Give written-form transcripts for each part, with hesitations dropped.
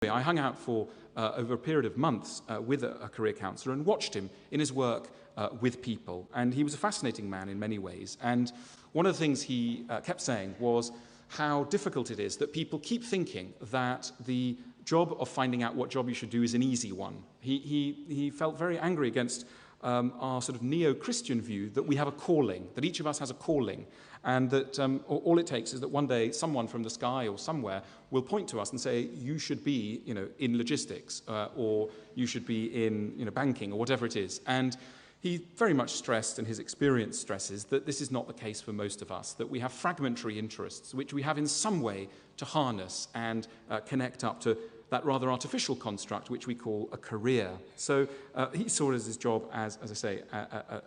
I hung out for over a period of months with a career counsellor and watched him in his work with people. And he was a fascinating man in many ways. And one of the things he kept saying was how difficult it is that people keep thinking that the job of finding out what job you should do is an easy one. He felt very angry against our sort of neo-Christian view that we have a calling, that each of us has a calling, and that all it takes is that one day someone from the sky or somewhere will point to us and say, you should be, in logistics, or you should be in, banking, or whatever it is. And he very much stressed, and his experience stresses, that this is not the case for most of us, that we have fragmentary interests, which we have in some way to harness and connect up to that rather artificial construct which we call a career. So he saw it as his job as I say,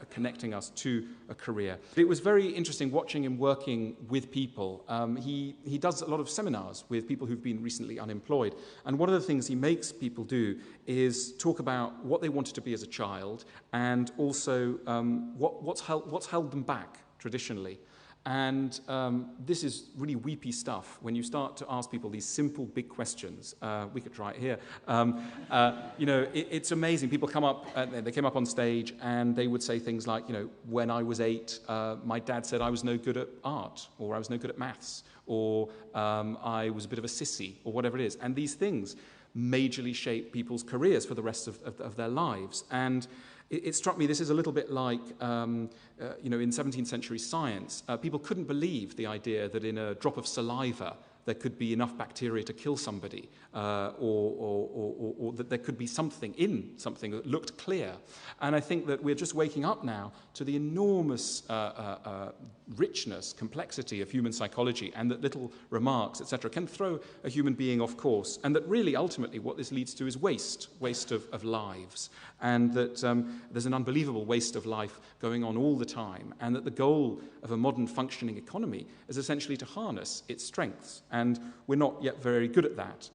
connecting us to a career. It was very interesting watching him working with people. He does a lot of seminars with people who've been recently unemployed. And one of the things he makes people do is talk about what they wanted to be as a child and also what's held them back traditionally. And this is really weepy stuff when you start to ask people these simple, big questions. We could try it here. It's amazing. People come up, they came up on stage and they would say things like, when I was 8, my dad said I was no good at art, or I was no good at maths, or I was a bit of a sissy, or whatever it is. And these things majorly shape people's careers for the rest of their lives. And it struck me this is a little bit like, in 17th century science, people couldn't believe the idea that in a drop of saliva there could be enough bacteria to kill somebody, or that there could be something in something that looked clear. And I think that we're just waking up now to the enormous richness, complexity of human psychology, and that little remarks, etc., can throw a human being off course, and that really, ultimately, what this leads to is waste of lives, and that there's an unbelievable waste of life going on all the time, and that the goal of a modern functioning economy is essentially to harness its strengths, and we're not yet very good at that.